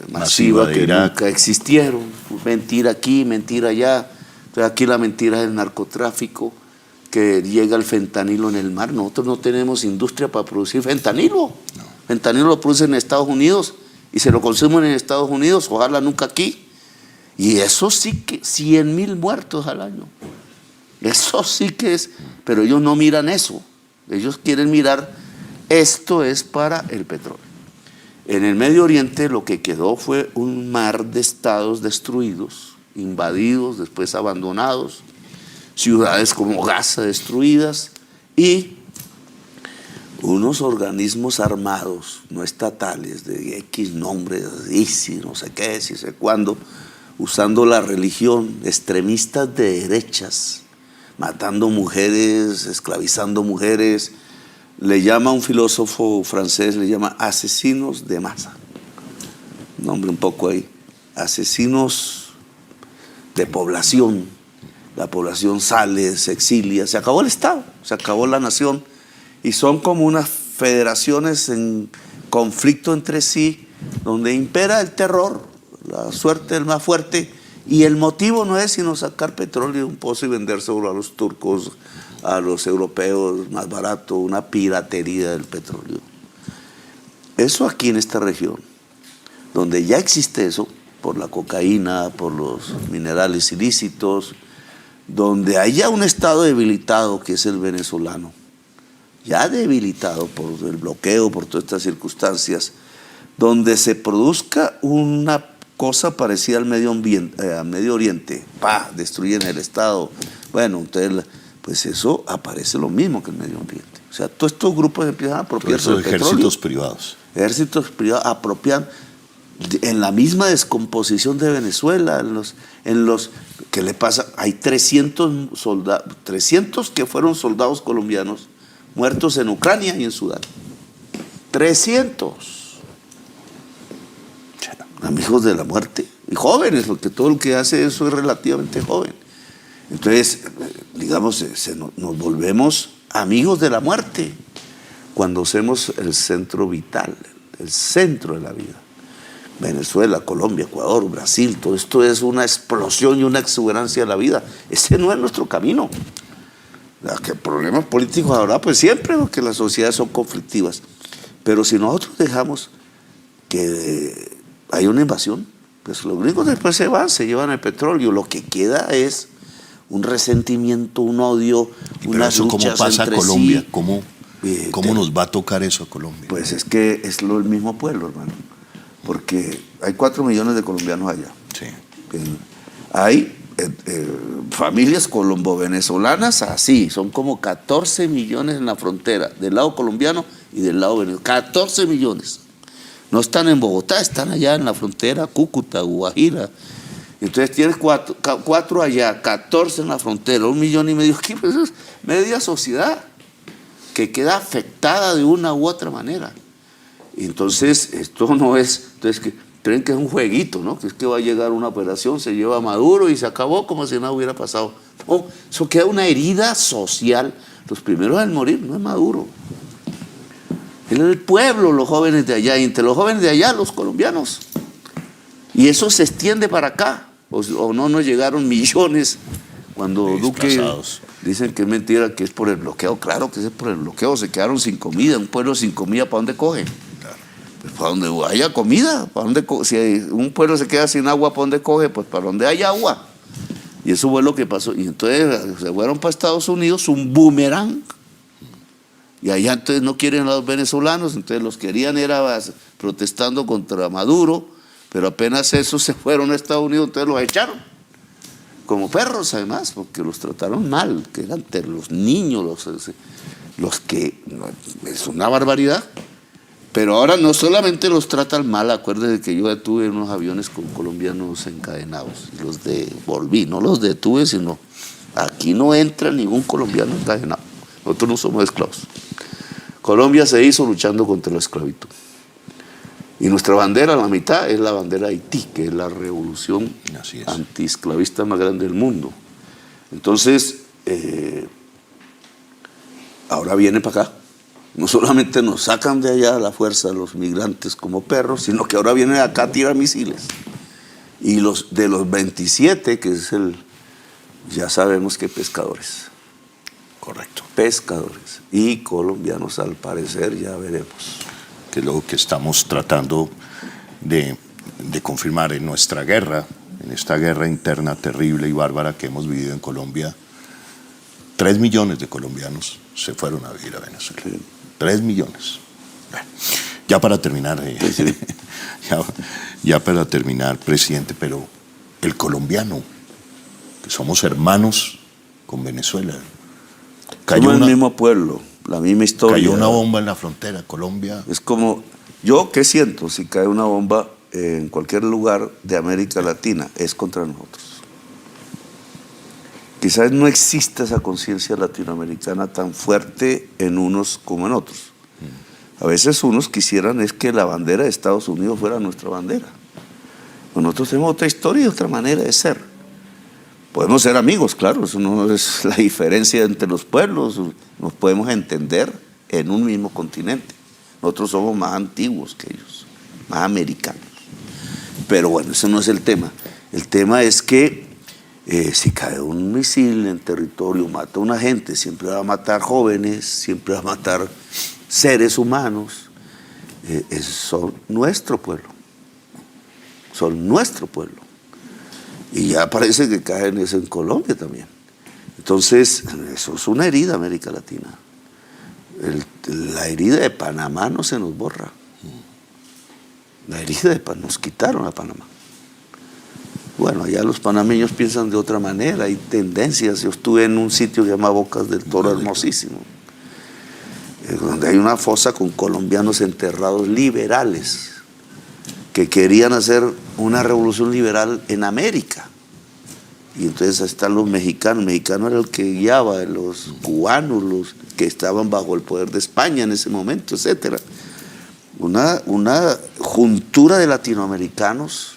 masiva que nunca existieron. Mentira aquí, mentira allá. Entonces, aquí la mentira es el narcotráfico, que llega el fentanilo en el mar. Nosotros no tenemos industria para producir fentanilo. No. Fentanilo lo producen en Estados Unidos y se lo consumen en Estados Unidos, ojalá nunca aquí. Y eso sí que 100,000 muertos al año. Eso sí que es, pero ellos no miran eso. Ellos quieren mirar, esto es para el petróleo. En el Medio Oriente lo que quedó fue un mar de estados destruidos, invadidos, después abandonados, ciudades como Gaza destruidas y unos organismos armados, no estatales, de X nombres, ISIS, no sé qué, si sé cuándo, usando la religión, extremistas de derechas, matando mujeres, esclavizando mujeres. Le llama un filósofo francés, le llama asesinos de masa. Nombre un poco ahí. Asesinos de población. La población sale, se exilia, se acabó el Estado, se acabó la nación. Y son como unas federaciones en conflicto entre sí, donde impera el terror, la suerte del más fuerte, y el motivo no es sino sacar petróleo de un pozo y vendérselo a los turcos, a los europeos más barato, una piratería del petróleo. Eso aquí en esta región, donde ya existe eso, por la cocaína, por los minerales ilícitos, donde haya un estado debilitado que es el venezolano, ya debilitado por el bloqueo, por todas estas circunstancias, donde se produzca una cosa parecida al Medio Oriente, destruyen el Estado. Bueno, entonces, pues eso aparece lo mismo que el Medio Oriente. O sea, todos estos grupos empiezan a apropiarse del petróleo. Ejércitos privados. Ejércitos privados apropian en la misma descomposición de Venezuela, ¿qué le pasa? Hay 300 soldados, 300 que fueron soldados colombianos muertos en Ucrania y en Sudán. 300. Amigos de la muerte. y jóvenes, porque todo el que hace eso es relativamente joven. Entonces, digamos, nos volvemos amigos de la muerte cuando hacemos el centro vital, el centro de la vida. Venezuela, Colombia, Ecuador, Brasil, todo esto es una explosión y una exuberancia de la vida. Ese no es nuestro camino. Que problemas políticos habrá, pues siempre, porque las sociedades son conflictivas. Pero si nosotros dejamos que hay una invasión, pues los gringos después se van, se llevan el petróleo. Lo que queda es un resentimiento, un odio, unas luchas ¿cómo pasa a Colombia? Sí. ¿Cómo nos va a tocar eso a Colombia? Pues es que es el mismo pueblo, hermano. Porque hay 4 millones de colombianos allá. Sí. Hay familias colombo-venezolanas así, son como 14 millones en la frontera, del lado colombiano y del lado venezolano. 14 millones. No están en Bogotá, están allá en la frontera, Cúcuta, Guajira. Entonces tienes 4 allá, 14 en la frontera, 1,5 millones. Aquí pues es media sociedad que queda afectada de una u otra manera. Entonces, esto no es, entonces creen que es un jueguito, ¿no? Que es que va a llegar una operación, se lleva a Maduro y se acabó como si nada hubiera pasado. No, eso queda una herida social. Los primeros en morir no es Maduro. Es el pueblo, los jóvenes de allá, y entre los jóvenes de allá, los colombianos. Y eso se extiende para acá. O no nos llegaron millones cuando Duque dicen que es mentira, que es por el bloqueo. Claro que es por el bloqueo, se quedaron sin comida. Un pueblo sin comida, ¿para dónde coge? Pues para donde haya comida. Si un pueblo se queda sin agua, ¿para dónde coge? Pues para donde haya agua. Y eso fue lo que pasó. Y entonces se fueron para Estados Unidos, un boomerang. Y allá entonces no quieren a los venezolanos, entonces los querían era protestando contra Maduro, pero apenas esos se fueron a Estados Unidos, entonces los echaron. Como perros además, porque los trataron mal, que eran los niños, los que... Es una barbaridad. Pero ahora no solamente los tratan mal, acuérdense que yo tuve unos aviones con colombianos encadenados, y los devolví, no los detuve, sino aquí no entra ningún colombiano encadenado, nosotros no somos esclavos. Colombia se hizo luchando contra la esclavitud. Y nuestra bandera, la mitad, es la bandera de Haití, que es la revolución antiesclavista más grande del mundo. Entonces, ahora viene para acá. No solamente nos sacan de allá a la fuerza los migrantes como perros, sino que ahora vienen acá a tirar misiles. Y de los 27, que es ya sabemos que pescadores. Correcto. Pescadores. Y colombianos, al parecer, ya veremos. Que es lo que estamos tratando de confirmar en nuestra guerra, en esta guerra interna terrible y bárbara que hemos vivido en Colombia. 3 millones de colombianos se fueron a vivir a Venezuela. Sí. 3 millones. Bueno, ya para terminar, sí. ya para terminar, presidente, pero el colombiano, que somos hermanos con Venezuela. Somos el mismo pueblo, la misma historia. Cayó una bomba en la frontera, Colombia. Es como, ¿yo qué siento si cae una bomba en cualquier lugar de América Latina? Es contra nosotros. Quizás no exista esa conciencia latinoamericana tan fuerte en unos como en otros. A veces unos quisieran es que la bandera de Estados Unidos fuera nuestra bandera. Nosotros tenemos otra historia y otra manera de ser. Podemos ser amigos, claro, eso no es la diferencia entre los pueblos. Nos podemos entender en un mismo continente. Nosotros somos más antiguos que ellos, más americanos. Pero bueno, ese no es el tema. El tema es que si cae un misil en territorio, mata a una gente, siempre va a matar jóvenes, siempre va a matar seres humanos. Son nuestro pueblo. Son nuestro pueblo. Y ya parece que caen eso en Colombia también. Entonces, eso es una herida América Latina. La herida de Panamá no se nos borra. La herida de Panamá, nos quitaron a Panamá. Bueno, allá los panameños piensan de otra manera, hay tendencias. Yo estuve en un sitio que se llama Bocas del Toro, hermosísimo, donde hay una fosa con colombianos enterrados liberales que querían hacer una revolución liberal en América. Y entonces están los mexicanos. El mexicano era el que guiaba, los cubanos, los que estaban bajo el poder de España en ese momento, etc. Una juntura de latinoamericanos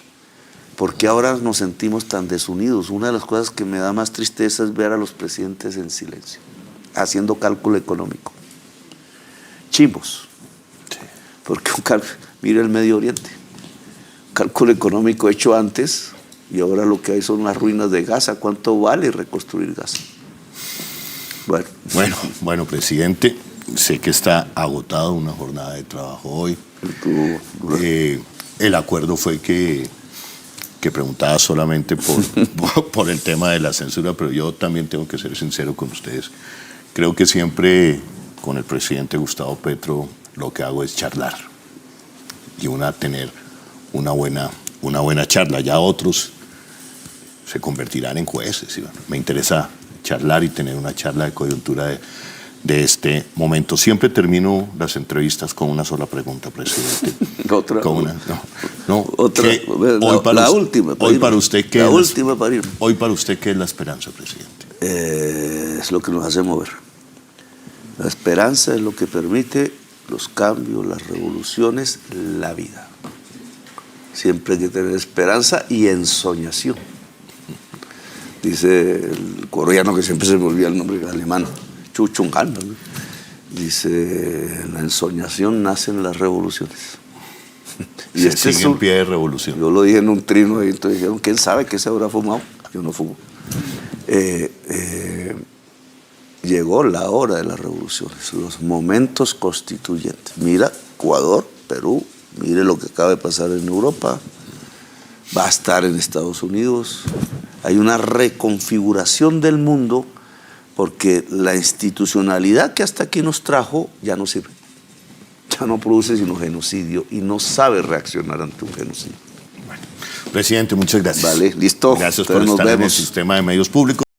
¿por qué ahora nos sentimos tan desunidos? Una de las cosas que me da más tristeza es ver a los presidentes en silencio, haciendo cálculo económico. Chimbos. Porque mire el Medio Oriente. Cálculo económico hecho antes y ahora lo que hay son las ruinas de Gaza. ¿Cuánto vale reconstruir Gaza? Bueno, presidente, sé que está agotado una jornada de trabajo hoy. El acuerdo fue que preguntaba solamente por el tema de la censura, pero yo también tengo que ser sincero con ustedes. Creo que siempre con el presidente Gustavo Petro lo que hago es charlar y tener una buena charla. Ya otros se convertirán en jueces. ¿Sí? Me interesa charlar y tener una charla de coyuntura de este momento. Siempre termino las entrevistas con una sola pregunta, presidente. Otra. Otra. La última. Hoy para usted, ¿qué es la esperanza, presidente? Es lo que nos hace mover. La esperanza es lo que permite los cambios, las revoluciones, la vida. Siempre hay que tener esperanza y ensoñación. Dice el coreano, que siempre se me olvida el nombre, alemán, Chu Chung Han, ¿no? Dice, en la ensoñación nacen las revoluciones. Y se sigue en pie de revolución. Yo lo dije en un trino y entonces dijeron, ¿quién sabe qué se habrá fumado? Yo no fumo. Llegó la hora de las revoluciones, los momentos constituyentes. Mira, Ecuador, Perú, mire lo que acaba de pasar en Europa, va a estar en Estados Unidos. Hay una reconfiguración del mundo porque la institucionalidad que hasta aquí nos trajo ya no sirve. Ya no produce sino genocidio y no sabe reaccionar ante un genocidio. Bueno, presidente, muchas gracias. Vale, listo. Gracias por estar en el sistema de medios públicos.